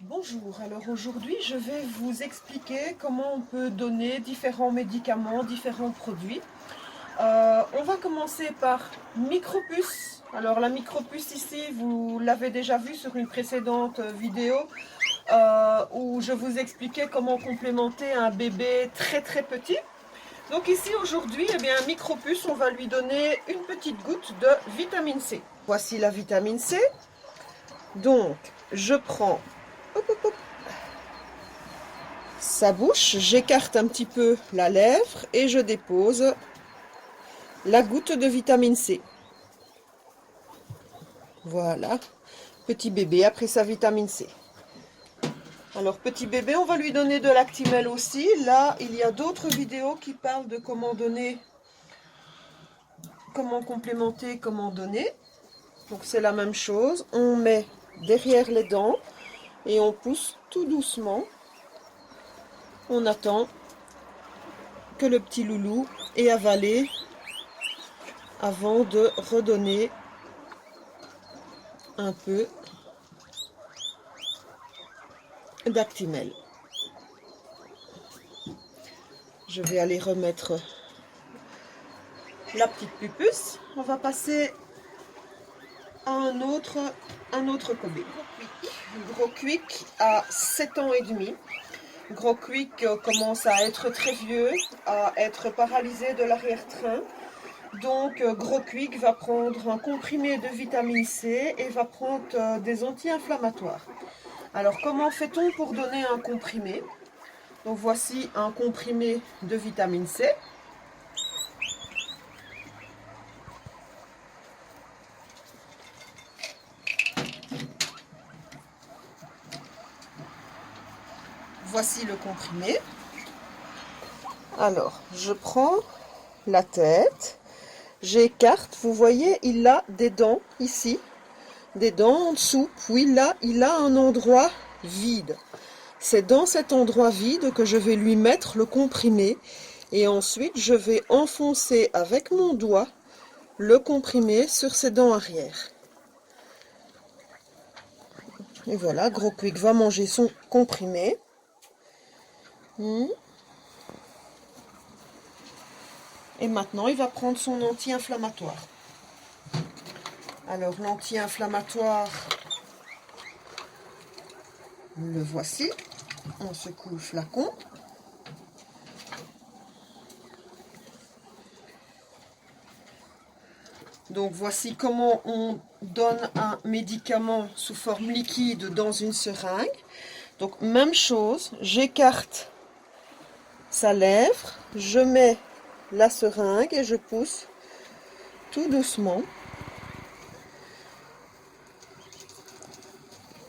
Bonjour, alors aujourd'hui je vais vous expliquer comment on peut donner différents médicaments, différents produits. On va commencer par micropuce. Alors la micropuce ici, vous l'avez déjà vu sur une précédente vidéo où je vous expliquais comment complémenter un bébé très petit. Donc ici aujourd'hui, eh bien, un micropuce, on va lui donner une petite goutte de vitamine C. Voici la vitamine C. Donc je prends sa bouche, j'écarte un petit peu la lèvre et je dépose la goutte de vitamine C. Voilà, petit bébé après sa vitamine C. Alors petit bébé, on va lui donner de l'Actimel aussi. Là, il y a d'autres vidéos qui parlent de comment donner, comment complémenter, comment donner. Donc c'est la même chose. On met derrière les dents et on pousse tout doucement. On attend que le petit loulou ait avalé avant de redonner un peu d'Actimel. Je vais aller remettre la petite pupusse. On va passer à un autre Kobe. Gros Quick à 7 ans et demi. Gros Quick commence à être très vieux, à être paralysé de l'arrière-train. Donc Gros Quick va prendre un comprimé de vitamine C et va prendre des anti-inflammatoires. Alors comment fait-on pour donner un comprimé? Donc voici un comprimé de vitamine C. Voici le comprimé. Alors, je prends la tête, j'écarte, vous voyez, il a des dents ici, des dents en dessous, puis là, il a un endroit vide. C'est dans cet endroit vide que je vais lui mettre le comprimé et ensuite je vais enfoncer avec mon doigt le comprimé sur ses dents arrière. Et voilà, Gros Quick va manger son comprimé. Et maintenant, il va prendre son anti-inflammatoire. Alors, l'anti-inflammatoire, le voici. On secoue le flacon. Donc, voici comment on donne un médicament sous forme liquide dans une seringue. Donc, même chose, j'écarte sa lèvre, je mets la seringue et je pousse tout doucement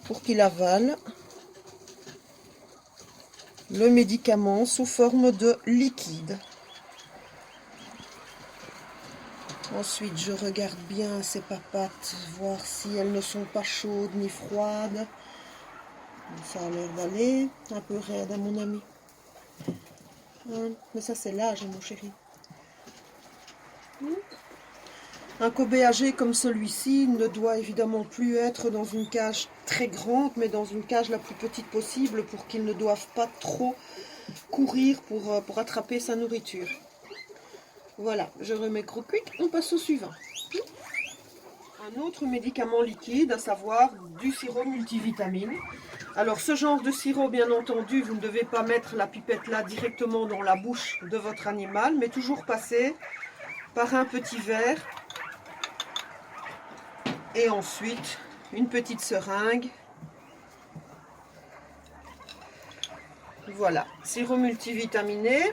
pour qu'il avale le médicament sous forme de liquide. Ensuite, je regarde bien ses papates, voir si elles ne sont pas chaudes ni froides. Ça a l'air d'aller. Un peu raide à mon ami. Mais ça, c'est l'âge, mon chéri. Un Kobe âgé comme celui-ci ne doit évidemment plus être dans une cage très grande, mais dans une cage la plus petite possible pour qu'il ne doive pas trop courir pour attraper sa nourriture. Voilà, je remets Gros Quick, on passe au suivant. Un autre médicament liquide, à savoir du sirop multivitamine. Alors ce genre de sirop, bien entendu, vous ne devez pas mettre la pipette là directement dans la bouche de votre animal, mais toujours passer par un petit verre et ensuite une petite seringue. Voilà, sirop multivitaminé,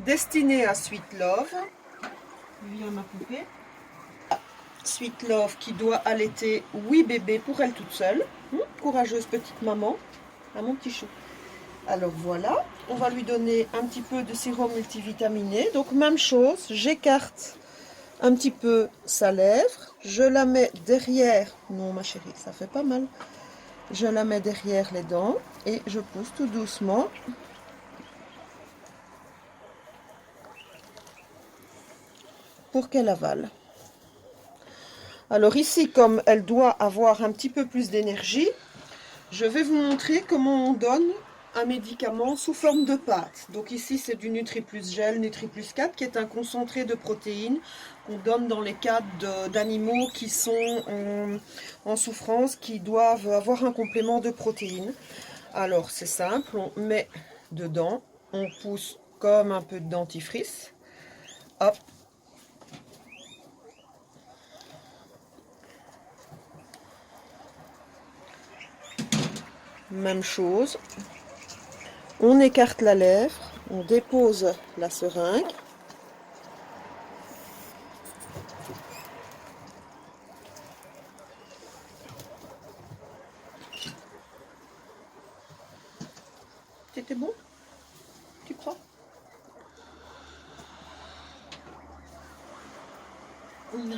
destiné à Sweet Love. Viens ma poupée. Sweet Love qui doit allaiter 8 bébés pour elle toute seule. Courageuse petite maman. À mon petit chou. Alors voilà, on va lui donner un petit peu de sirop multivitaminé. Donc même chose, j'écarte un petit peu sa lèvre. Je la mets derrière. Non ma chérie, ça fait pas mal. Je la mets derrière les dents et je pousse tout doucement. Pour qu'elle avale. Alors ici, comme elle doit avoir un petit peu plus d'énergie, Je vais vous montrer comment on donne un médicament sous forme de pâte. Donc ici c'est du NutriPlus Gel, NutriPlus 4 qui est un concentré de protéines qu'on donne dans les cas d'animaux qui sont en souffrance, qui doivent avoir un complément de protéines. Alors c'est simple, on met dedans, on pousse comme un peu de dentifrice. Hop. Même chose. On écarte la lèvre, on dépose la seringue. C'était bon? Tu crois? Voilà.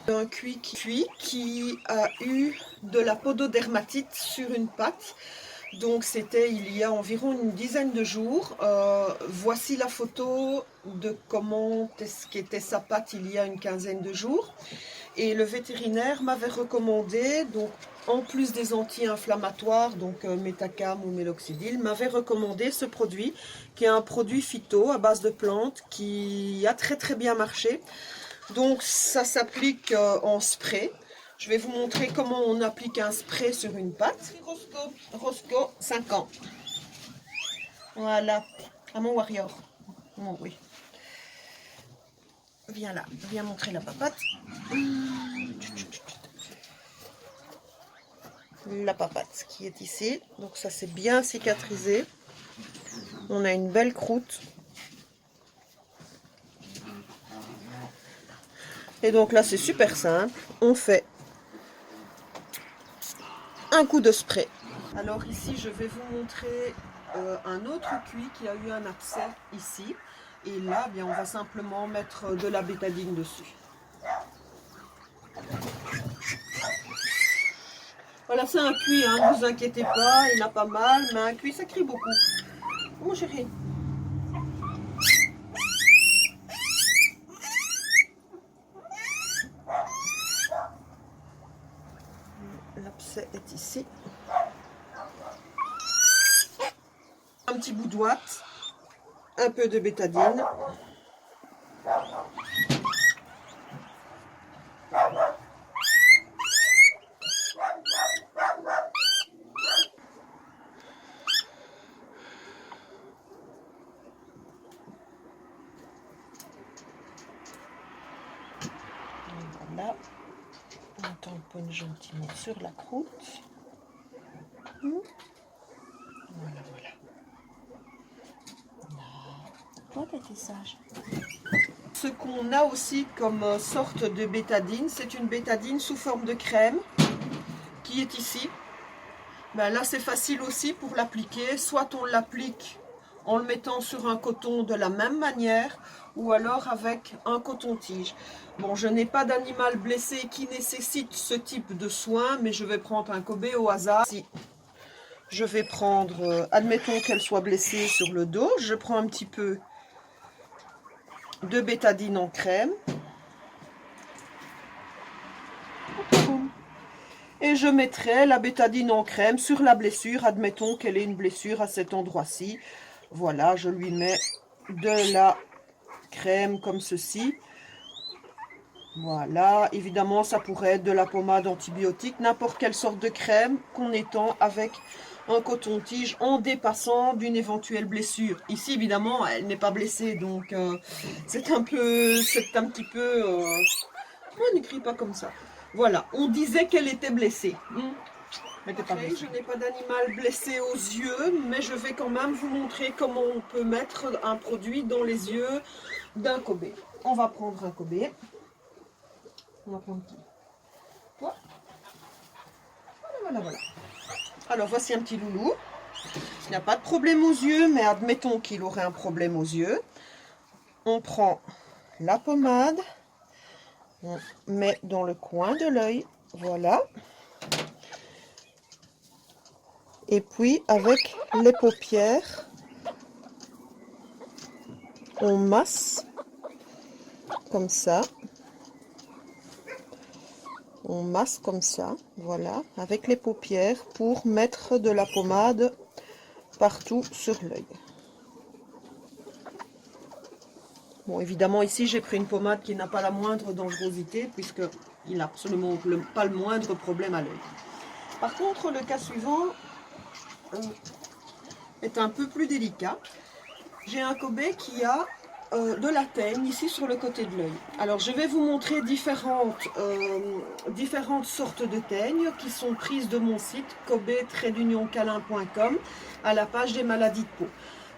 Un cuit qui a eu de la pododermatite sur une patte. Donc c'était il y a environ une dizaine de jours. Voici la photo de comment est-ce qu'était sa patte il y a une quinzaine de jours. Et le vétérinaire m'avait recommandé, donc en plus des anti-inflammatoires, donc Metacam ou Méloxidil, m'avait recommandé ce produit, qui est un produit phyto à base de plantes, qui a très bien marché. Donc ça s'applique en spray. Je vais vous montrer comment on applique un spray sur une patte. Roscoe 5 ans. Voilà, à mon warrior. Oh, oui. Viens là, viens montrer la papate. La papate qui est ici. Donc ça c'est bien cicatrisé. On a une belle croûte. Et donc là c'est super simple. On fait un coup de spray. Alors ici je vais vous montrer un autre cuit qui a eu un abcès ici. Et là bien, on va simplement mettre de la bétadine dessus. Voilà, c'est un cuit, hein, ne vous inquiétez pas, il n'a pas mal, mais un cuit ça crie beaucoup. Oh, mon chéri. L'abcès est ici. Un petit bout d'ouate, un peu de bétadine. Voilà, on tamponne gentiment sur la croûte. Voilà, voilà. Toi, t'étais sage. Ce qu'on a aussi comme sorte de bétadine, c'est une bétadine sous forme de crème qui est ici. Ben là, c'est facile aussi pour l'appliquer. Soit on l'applique en le mettant sur un coton de la même manière, ou alors avec un coton-tige. Bon, je n'ai pas d'animal blessé qui nécessite ce type de soin, mais je vais prendre un Kobe au hasard. Si je vais prendre, admettons qu'elle soit blessée sur le dos, je prends un petit peu de bétadine en crème. Et je mettrai la bétadine en crème sur la blessure, admettons qu'elle ait une blessure à cet endroit-ci. Voilà, je lui mets de la crème comme ceci. Voilà, évidemment ça pourrait être de la pommade antibiotique, n'importe quelle sorte de crème qu'on étend avec un coton-tige en dépassant d'une éventuelle blessure. Ici évidemment elle n'est pas blessée, donc c'est un petit peu... Oh, ne crie pas comme ça. Voilà, on disait qu'elle était blessée. Mais t'es pas blessée. Je n'ai pas d'animal blessé aux yeux, mais je vais quand même vous montrer comment on peut mettre un produit dans les yeux d'un Kobe. On va prendre un Kobe. On va prendre qui? Toi. Voilà. Alors voici un petit loulou. Il n'a pas de problème aux yeux, mais admettons qu'il aurait un problème aux yeux. On prend la pommade. On met dans le coin de l'œil. Voilà. Et puis avec les paupières, on masse comme ça. on masse comme ça, voilà, avec les paupières pour mettre de la pommade partout sur l'œil. Bon, évidemment, ici, j'ai pris une pommade qui n'a pas la moindre dangerosité, puisqu'il n'a absolument pas le moindre problème à l'œil. Par contre, le cas suivant est un peu plus délicat. J'ai un Kobe qui a de la teigne ici sur le côté de l'œil. Alors, je vais vous montrer différentes sortes de teignes qui sont prises de mon site kobe-calin.com à la page des maladies de peau.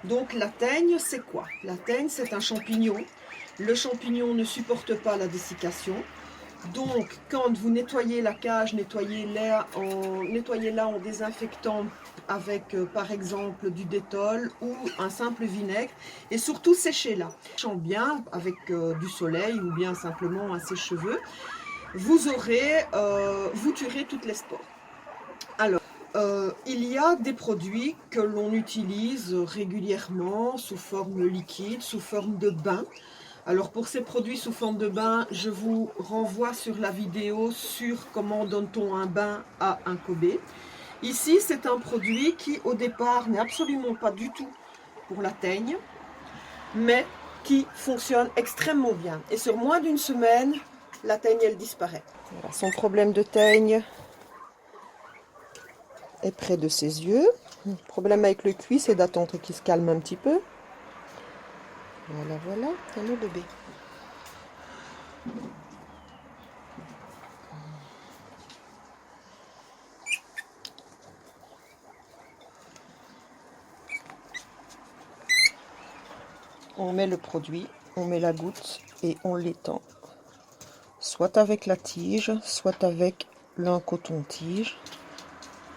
Donc la teigne, c'est quoi? La teigne, c'est un champignon. Le champignon ne supporte pas la dessiccation. Donc quand vous nettoyez la cage, nettoyez-la en désinfectant avec par exemple du détol ou un simple vinaigre. Et surtout séchez-la. Séchant bien avec du soleil ou bien simplement un sèche-cheveux. Vous tuerez toutes les spores. Alors, il y a des produits que l'on utilise régulièrement sous forme liquide, sous forme de bain. Alors pour ces produits sous forme de bain, je vous renvoie sur la vidéo sur comment donne-t-on un bain à un Kobe. Ici, c'est un produit qui au départ n'est absolument pas du tout pour la teigne, mais qui fonctionne extrêmement bien. Et sur moins d'une semaine, la teigne, elle disparaît. Voilà, son problème de teigne est près de ses yeux. Le problème avec le cuit, c'est d'attendre qu'il se calme un petit peu. Voilà, voilà, c'est le bébé. On met le produit, on met la goutte et on l'étend. Soit avec la tige, soit avec un coton-tige.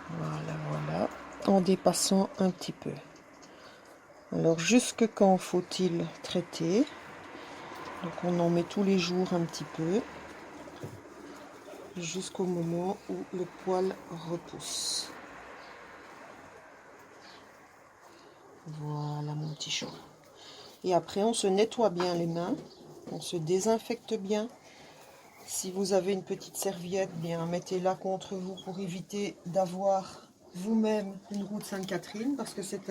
Voilà, voilà, en dépassant un petit peu. Alors, jusque quand faut-il traiter? Donc, on en met tous les jours un petit peu, jusqu'au moment où le poil repousse. Voilà, mon petit chat. Et après, on se nettoie bien les mains, on se désinfecte bien. Si vous avez une petite serviette, bien mettez-la contre vous pour éviter d'avoir vous-même une roue de Sainte-Catherine, parce que c'est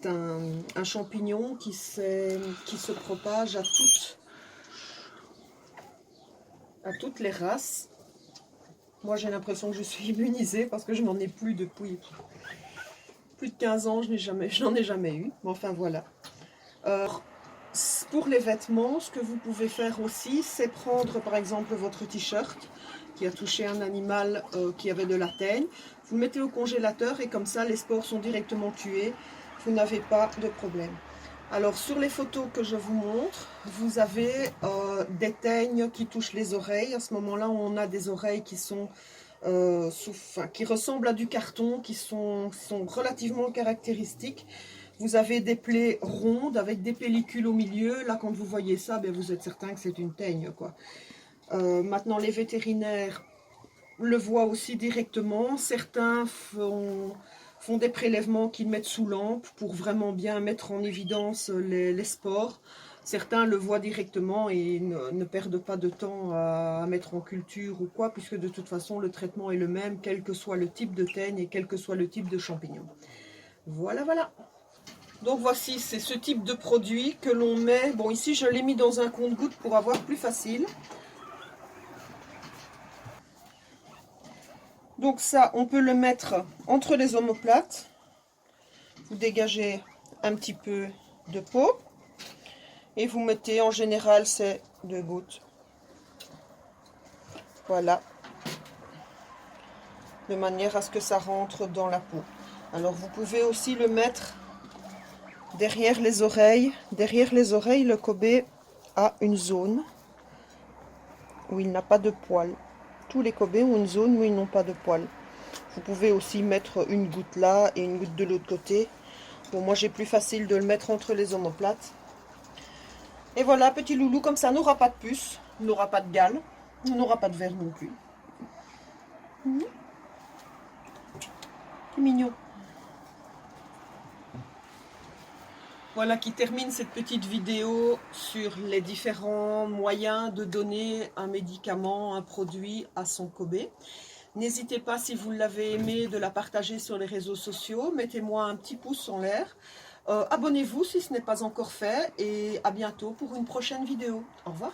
un champignon qui se propage à toutes les races. Moi, j'ai l'impression que je suis immunisée parce que je n'en ai plus depuis plus de 15 ans, je n'en ai jamais eu. Mais enfin, voilà. Pour les vêtements, ce que vous pouvez faire aussi, c'est prendre par exemple votre t-shirt qui a touché un animal qui avait de la teigne. Vous le mettez au congélateur et comme ça, les spores sont directement tués. Vous n'avez pas de problème. Alors, sur les photos que je vous montre, vous avez des teignes qui touchent les oreilles. À ce moment-là, on a des oreilles qui sont qui ressemblent à du carton, qui sont relativement caractéristiques. Vous avez des plaies rondes avec des pellicules au milieu. Là, quand vous voyez ça, ben, vous êtes certain que c'est une teigne, quoi. Maintenant, les vétérinaires le voient aussi directement. Certains font des prélèvements qu'ils mettent sous lampe pour vraiment bien mettre en évidence les spores. Certains le voient directement et ne perdent pas de temps à mettre en culture ou quoi, puisque de toute façon, le traitement est le même, quel que soit le type de teigne et quel que soit le type de champignon. Voilà, voilà. Donc voici, c'est ce type de produit que l'on met. Bon, ici, je l'ai mis dans un compte-gouttes pour avoir plus facile. Donc ça, on peut le mettre entre les omoplates. Vous dégagez un petit peu de peau. Et vous mettez, en général, c'est 2 gouttes. Voilà. De manière à ce que ça rentre dans la peau. Alors, vous pouvez aussi le mettre derrière les oreilles. Derrière les oreilles, le Kobe a une zone où il n'a pas de poils. Tous les Kobe ont une zone où ils n'ont pas de poils. Vous pouvez aussi mettre une goutte là et une goutte de l'autre côté. Bon, moi j'ai plus facile de le mettre entre les omoplates. Et voilà, petit loulou, comme ça, n'aura pas de puce, n'aura pas de gale, n'aura pas de verre non plus. C'est mignon. Voilà qui termine cette petite vidéo sur les différents moyens de donner un médicament, un produit à son Kobe. N'hésitez pas, si vous l'avez aimé, de la partager sur les réseaux sociaux. Mettez-moi un petit pouce en l'air. Abonnez-vous si ce n'est pas encore fait et à bientôt pour une prochaine vidéo. Au revoir.